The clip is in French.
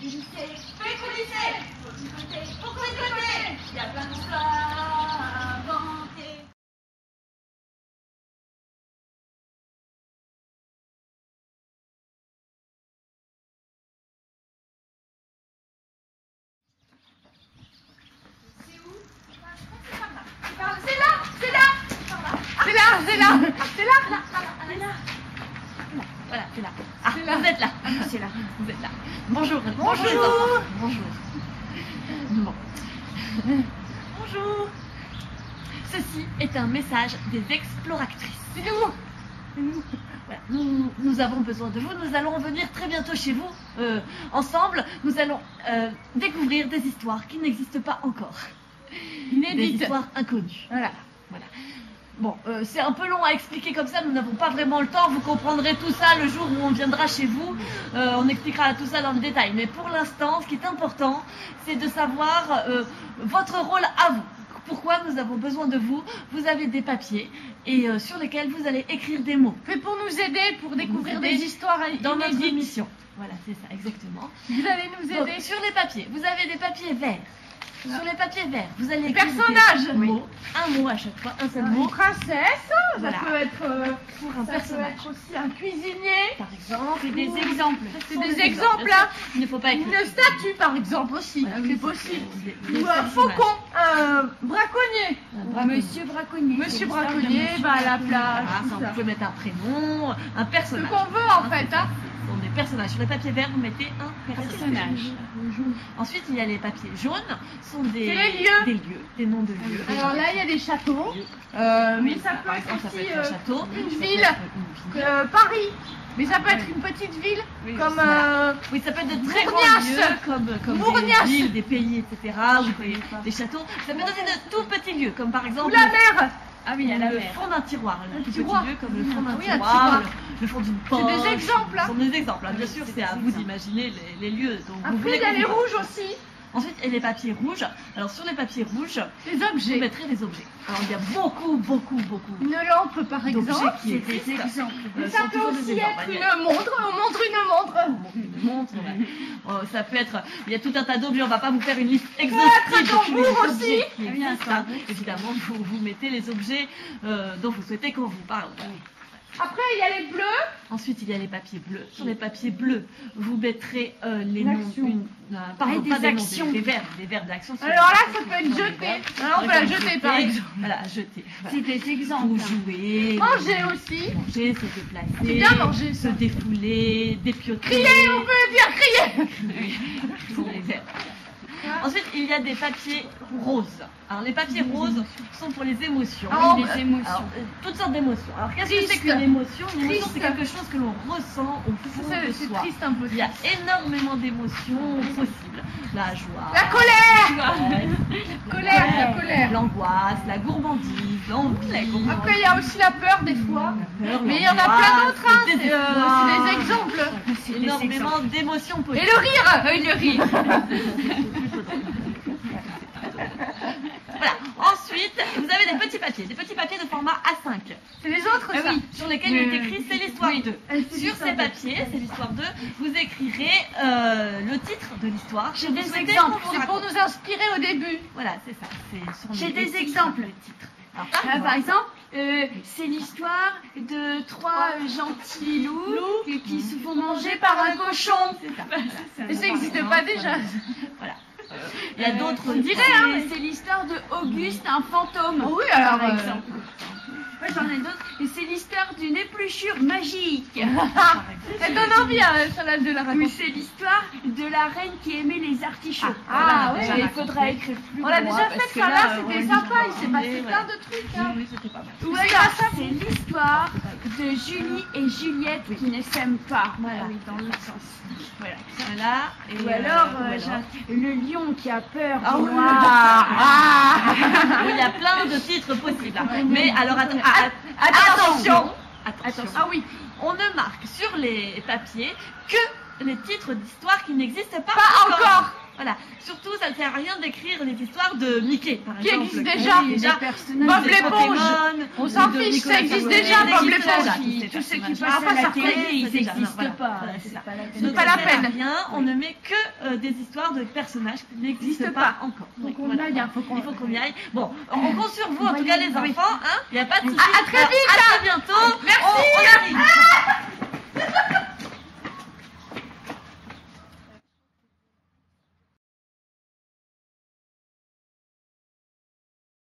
Pécoulissez. Pourquoi côté, il y a plein d'histoires à inventer. C'est où? C'est là, c'est là. C'est là, c'est là. C'est là, là, là, là. Voilà, c'est là. Ah, vous êtes là. C'est là. Vous êtes là. Bonjour. Bonjour. Les enfants. Bonjour. Bon. Bonjour. Ceci est un message des exploratrices. C'est nous. C'est nous. Voilà. Nous avons besoin de vous. Nous allons venir très bientôt chez vous. Ensemble, nous allons découvrir des histoires qui n'existent pas encore. Inédites. Des histoires inconnues. Voilà. Voilà. Bon, c'est un peu long à expliquer comme ça, nous n'avons pas vraiment le temps, vous comprendrez tout ça le jour où on viendra chez vous, on expliquera tout ça dans le détail. Mais pour l'instant, ce qui est important, c'est de savoir votre rôle à vous. Pourquoi nous avons besoin de vous? Vous avez des papiers et sur lesquels vous allez écrire des mots. Mais pour nous aider, pour découvrir des histoires dans notre émission. Voilà, c'est ça, exactement. Vous allez nous aider. Donc, sur les papiers, vous avez des papiers verts. Sur les papiers verts, vous allez écrire personnage. un mot à chaque fois, un seul mot. Une princesse, voilà. Ça peut être pour un personnage. Peut être aussi un cuisinier, par exemple. C'est des exemples. C'est des exemples là. Il ne faut pas écrire. Une statue par exemple aussi, voilà, c'est possible. Ou un faucon, un braconnier. Monsieur Braconnier. Monsieur Braconnier, à la plage. Vous pouvez mettre un prénom, un personnage. Ce qu'on veut en fait. Ce sont des personnages. Sur les papiers verts, vous mettez un personnage. Ensuite, il y a les papiers jaunes. Ce sont des lieux, des noms de lieux. Alors là, il y a des châteaux. Mais ça peut être aussi un château, une ville. Paris. Mais ça peut être une petite ville, comme oui, ça peut être de très grands lieux, comme des villes, des pays, etc. Ou des châteaux. Ça peut être aussi de tout petits lieux, comme par exemple... Ou la mer. Ah oui, il y a le fond d'un tiroir, le petit lieu comme le fond d'un oui, tiroir, le fond d'une poche. C'est des exemples. Ce sont des exemples, bien sûr, c'est à vous d'imaginer les lieux. Donc après, il y a les rouges aussi. Ensuite, il y a les papiers rouges. Alors, sur les papiers rouges, les objets. Vous mettrez des objets. Alors, il y a beaucoup. Une lampe, par exemple. C'est des exemples. Mais ça peut aussi être une montre. On montre une montre. Une montre, ça peut être... Il y a tout un tas d'objets. On ne va pas vous faire une liste exhaustive. Tambour aussi. Évidemment, vous mettez les objets dont vous souhaitez qu'on vous parle. Après, il y a les bleus. Ensuite, il y a les papiers bleus. Sur les papiers bleus, vous mettrez les noms, des actions, des verbes d'action. Alors là, ça peut être jeté. Alors, on peut la jeter, par exemple. Voilà, jeter. C'est des exemples. Ou jouer. Manger aussi. Manger, se déplacer. C'est bien manger, se défouler, dépioter. Crier, on peut dire crier. Ce sont les verbes. Ensuite, il y a des papiers roses. Alors, les papiers roses sont pour les émotions. Les émotions. Alors, toutes sortes d'émotions. Alors, qu'est-ce que c'est qu'une émotion? Une émotion, c'est quelque chose que l'on ressent au fond de soi. C'est triste un peu. Il y a énormément d'émotions possibles. La joie. La colère. La colère. L'angoisse, la gourmandise, l'envie. Après, il y a aussi la peur des fois. Mais il y en a plein d'autres. C'est des exemples. Énormément d'émotions possibles. Et le rire. Voilà. Ensuite, vous avez des petits papiers de format A5. C'est les autres, ça. Oui, sur lesquels il est écrit c'est l'histoire 2. Sur ces papiers, c'est l'histoire 2, vous écrirez le titre de l'histoire. J'ai des exemples, c'est pour nous inspirer au début. Voilà, c'est ça. J'ai des exemples. Alors, par exemple, c'est l'histoire de 3 gentils loups qui se font manger par un cochon. C'est ça. Mais ça n'existe pas déjà. Voilà. Il y a d'autres. On dirait, c'est l'histoire de Auguste, un fantôme. Oui, alors. Par exemple. J'en ai d'autres. Et c'est l'histoire d'une épluchure magique. Elle donne envie, celle-là, de la raconter. Oui, c'est l'histoire de la reine qui aimait les artichauts. Oui, il faudra écrire plus. On l'a déjà fait, ça là, c'était sympa. Il s'est passé plein de trucs. Oui, c'était pas mal. C'est l'histoire de Julie et Juliette qui ne s'aiment pas. Voilà, oui, dans l'autre sens. Voilà. Ou alors, le lion qui a peur du noir. Il y a plein de titres possibles. Mais alors, attention. Ah oui, on ne marque sur les papiers que les titres d'histoire qui n'existent pas encore. Voilà. Surtout, ça ne sert à rien d'écrire les histoires de Mickey, par Qui exemple. existe déjà. Bob l'éponge. On s'en fiche, ça existe déjà, Bob l'éponge. Tous ceux qui passent à la télé, ils n'existent pas. C'est pas la peine. On ne met que des histoires de personnages qui n'existent pas encore. Il faut qu'on y aille. Bon, on compte sur vous, en tout cas les enfants. Il n'y a pas de souci. À très vite. À très bientôt.